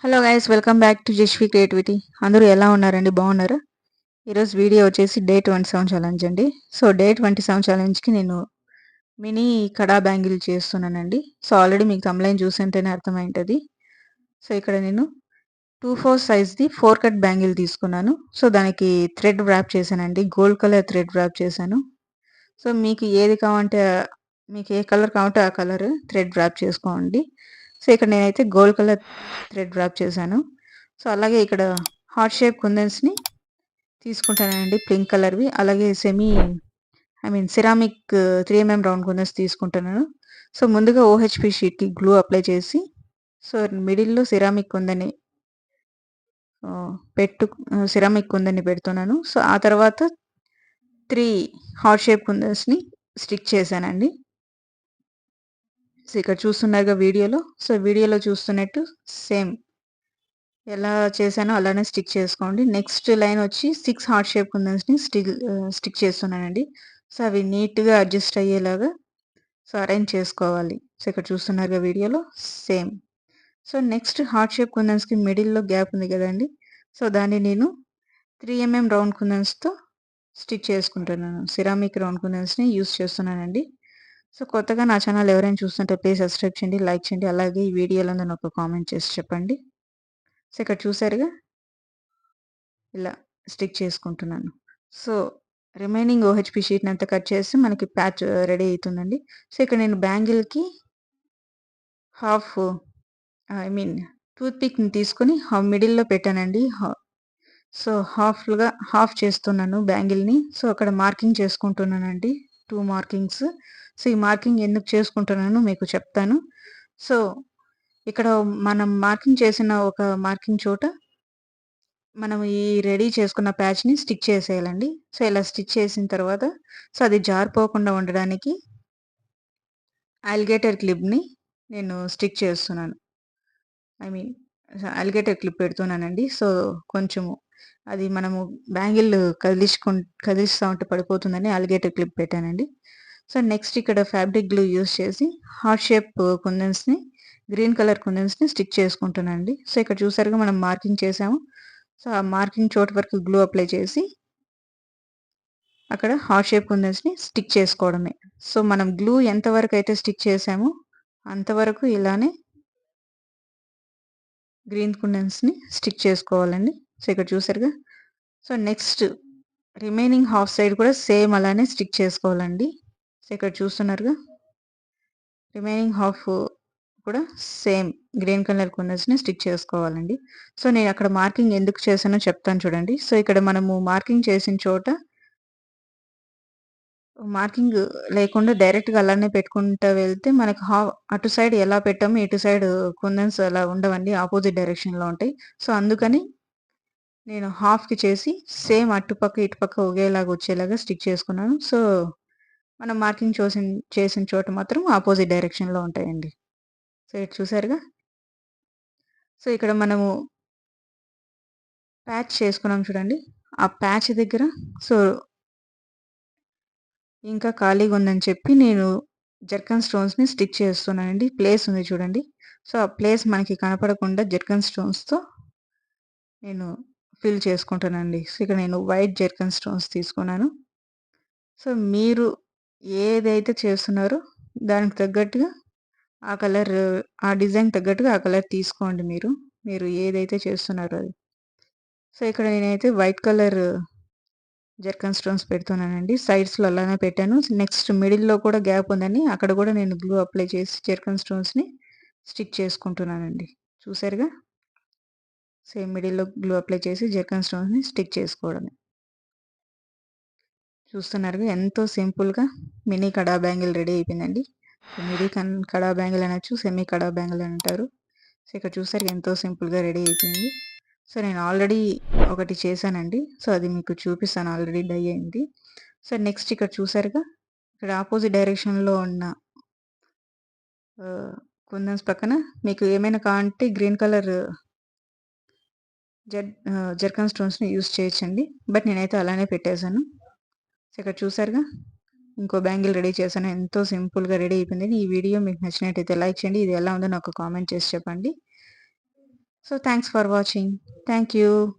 Hello guys, welcome back to Jasvi creativity. అందరూ ఎలా ఉన్నారండి? బాగున్నారా? ఈరోజు వీడియో వచ్చేసి డే 27 ఛాలెంజ్ అండి. సో డే 27 ఛాలెంజ్కి నేను మినీ కడా బ్యాంగిల్ చేస్తున్నానండి. సో ఆల్రెడీ మీకు తమ్లైన్ చూసింటేనే అర్థమైంటుంది. సో ఇక్కడ నేను 2/4 సైజ్ది 4 కట్ బ్యాంగిల్ తీసుకున్నాను. సో దానికి థ్రెడ్ వ్రాప్ చేశానండి. గోల్డ్ కలర్ థ్రెడ్ వ్రాప్ చేశాను. సో మీకు ఏది కావాలంటే మీకు ఏ కలర్ కావాలంటే ఆ కలర్ థ్రెడ్ వ్రాప్ చేసుకోండి. సో ఇక్కడ నేనైతే గోల్డ్ కలర్ థ్రెడ్ వ్రాప్ చేశాను. సో అలాగే ఇక్కడ హార్ట్ షేప్ కుందన్స్ని తీసుకుంటానండి, పింక్ కలర్వి. అలాగే సిరామిక్ 3mm రౌండ్ కుందన్స్ తీసుకుంటున్నాను. సో ముందుగా ఓహెచ్పి షీట్కి గ్లూ అప్లై చేసి సో మిడిల్లో సిరామిక్ కుందని పెడుతున్నాను. సో ఆ తర్వాత 3 హార్ట్ షేప్ కుందన్స్ని స్టిక్ చేశానండి. సో ఇక్కడ చూస్తున్నారుగా వీడియోలో. సో వీడియోలో చూస్తున్నట్టు సేమ్ ఎలా చేశానో అలానే స్టిక్ చేసుకోండి. నెక్స్ట్ లైన్ వచ్చి 6 హార్ట్ షేప్ కుందన్స్ని స్టిక్ చేస్తున్నానండి. సో అవి నీట్గా అడ్జస్ట్ అయ్యేలాగా సో అరేంజ్ చేసుకోవాలి. సో ఇక్కడ చూస్తున్నారుగా వీడియోలో same. So next heart shape కుందన్స్కి మిడిల్లో గ్యాప్ ఉంది కదండి. సో దాన్ని నేను 3mm రౌండ్ కుందన్స్తో స్టిక్ చేసుకుంటున్నాను. సిరామిక్ రౌండ్ కుందన్స్ని యూస్ చేస్తున్నానండి. సో కొత్తగా నా ఛానల్ ఎవరైనా చూస్తుంటే ప్లీజ్ సబ్స్క్రైబ్ చేయండి, లైక్ చేయండి. అలాగే ఈ వీడియోలో నన్ను ఒక కామెంట్ చేసి చెప్పండి. సో ఇక్కడ చూసారుగా ఇలా స్టిక్ చేసుకుంటున్నాను. సో రిమైనింగ్ ఓహెచ్పి షీట్ని అంతా కట్ చేసి మనకి ప్యాచ్ రెడీ అవుతుందండి. సో ఇక్కడ నేను బ్యాంగిల్కి హాఫ్ టూత్ పిక్ని తీసుకొని మిడిల్లో పెట్టానండి. సో హాఫ్ చేస్తున్నాను బ్యాంగిల్ని. సో అక్కడ మార్కింగ్ చేసుకుంటున్నానండి, 2 మార్కింగ్స్. సో ఈ మార్కింగ్ ఎందుకు చేసుకుంటున్నానో మీకు చెప్తాను. సో ఇక్కడ మనం మార్కింగ్ చేసిన ఒక మార్కింగ్ చోట మనం ఈ రెడీ చేసుకున్న ప్యాచ్ని స్టిక్ చేసేయాలండి. సో ఇలా స్టిచ్ చేసిన తర్వాత సో అది జారిపోకుండా ఉండడానికి అలిగేటర్ క్లిప్ని నేను స్టిక్ చేస్తున్నాను. అలిగేటర్ క్లిప్ పెడుతున్నానండి. సో కొంచెము అది మనము బ్యాంగిల్ కదిలిస్తూ ఉంటే పడిపోతుందని అలిగేటర్ క్లిప్ పెట్టానండి. సో నెక్స్ట్ ఇక్కడ ఫ్యాబ్రిక్ గ్లూ యూస్ చేసి హార్ట్ షేప్ కుందన్స్ని గ్రీన్ కలర్ కుందన్స్ని స్టిక్ చేసుకుంటున్నానండి. సో ఇక్కడ చూసారుగా మనం మార్కింగ్ చేసాము. సో ఆ మార్కింగ్ చోటు వరకు గ్లూ అప్లై చేసి అక్కడ హార్ట్ షేప్ కుందన్స్ని స్టిక్ చేసుకోవడమే. సో మనం గ్లూ ఎంతవరకు అయితే స్టిక్ చేసామో అంతవరకు ఇలానే గ్రీన్ కుందన్స్ని స్టిక్ చేసుకోవాలండి. సో ఇక్కడ చూసారుగా. So next remaining half side కూడా సేమ్ అలానే స్టిక్ చేసుకోవాలండి. సో ఇక్కడ చూస్తున్నారుగా రిమైనింగ్ హాఫ్ కూడా సేమ్ గ్రీన్ కలర్ కుందన్స్ని స్టిక్ చేసుకోవాలండి. సో నేను అక్కడ మార్కింగ్ ఎందుకు చేశానో చెప్తాను చూడండి. సో ఇక్కడ మనము మార్కింగ్ చేసిన చోట మార్కింగ్ లేకుండా డైరెక్ట్‌గా అలానే పెట్టుకుంటా వెళ్తే మనకు అటు సైడ్ ఎలా పెట్టామో ఇటు సైడ్ కుందన్స్ అలా ఉండవండి. ఆపోజిట్ డైరెక్షన్‌లో ఉంటాయి. సో అందుకని నేను హాఫ్‌కి చేసి సేమ్ అటుపక్క, ఇటుపక్క ఒకేలాగా వచ్చేలాగా స్టిక్ చేసుకున్నాను. సో మనం మార్కింగ్ చేసిన చోట మాత్రం ఆపోజిట్ డైరెక్షన్‌లో ఉంటాయండి. సో ఇది చూసారుగా. సో ఇక్కడ మనము ప్యాచ్ చేసుకున్నాం చూడండి. ఆ ప్యాచ్ దగ్గర సో ఇంకా ఖాళీగా ఉందని చెప్పి నేను జర్కన్ స్టోన్స్‌ని స్టిక్ చేస్తున్నానండి. ప్లేస్ ఉంది చూడండి. సో ఆ ప్లేస్ మనకి కనపడకుండా జర్కన్ స్టోన్స్‌తో నేను ఫిల్ చేసుకుంటానండి. సో ఇక్కడ నేను వైట్ జర్కన్ స్టోన్స్ తీసుకున్నాను. సో మీరు ఏదైతే చేస్తున్నారో దానికి తగ్గట్టుగా ఆ కలర్, ఆ డిజైన్ తగ్గట్టుగా ఆ కలర్ తీసుకోండి మీరు. మీరు ఏదైతే చేస్తున్నారో అది. సో ఇక్కడ నేనైతే వైట్ కలర్ జర్కన్ స్టోన్స్ పెడుతున్నానండి. సైడ్స్‌లో అలానే పెట్టాను. నెక్స్ట్ మిడిల్‌లో కూడా గ్యాప్ ఉందని అక్కడ కూడా నేను గ్లూ అప్లై చేసి జర్కన్ స్టోన్స్‌ని స్టిక్ చేసుకుంటున్నానండి. చూసారుగా. సేమ్ మిడిల్‌లో గ్లూ అప్లై చేసి జర్కన్ స్టోన్స్‌ని స్టిక్ చేసుకోవడమే. చూస్తున్నారుగా ఎంతో సింపుల్‌గా మినీ కడా బ్యాంగిల్ రెడీ అయిపోయిందండి. కడా బ్యాంగిల్ అనొచ్చు, సెమీ కడా బ్యాంగిల్ అని అంటారు. సో ఇక్కడ చూసారుగా ఎంతో సింపుల్‌గా రెడీ అయిపోయింది. సో నేను ఆల్రెడీ ఒకటి చేశానండి. సో అది మీకు చూపిస్తాను, ఆల్రెడీ డై అయింది. సో నెక్స్ట్ ఇక్కడ చూసారుగా. ఇక్కడ ఆపోజిట్ డైరెక్షన్‌లో ఉన్న కుందన్స్ పక్కన మీకు ఏమైనా కావాలంటే గ్రీన్ కలర్ జర్కన్ స్టోన్స్‌ని యూజ్ చేయొచ్చండి. బట్ నేనైతే అలానే పెట్టేశాను. సో ఇక్కడ చూసారుగా. ఇంకో బ్యాంగిల్ రెడీ చేశాను. ఎంతో సింపుల్‌గా రెడీ అయిపోయింది. ఈ వీడియో మీకు నచ్చినట్టయితే లైక్ చేయండి. ఇది ఎలా ఉందో నాకు కామెంట్ చేసి చెప్పండి. So, thanks for watching. Thank you.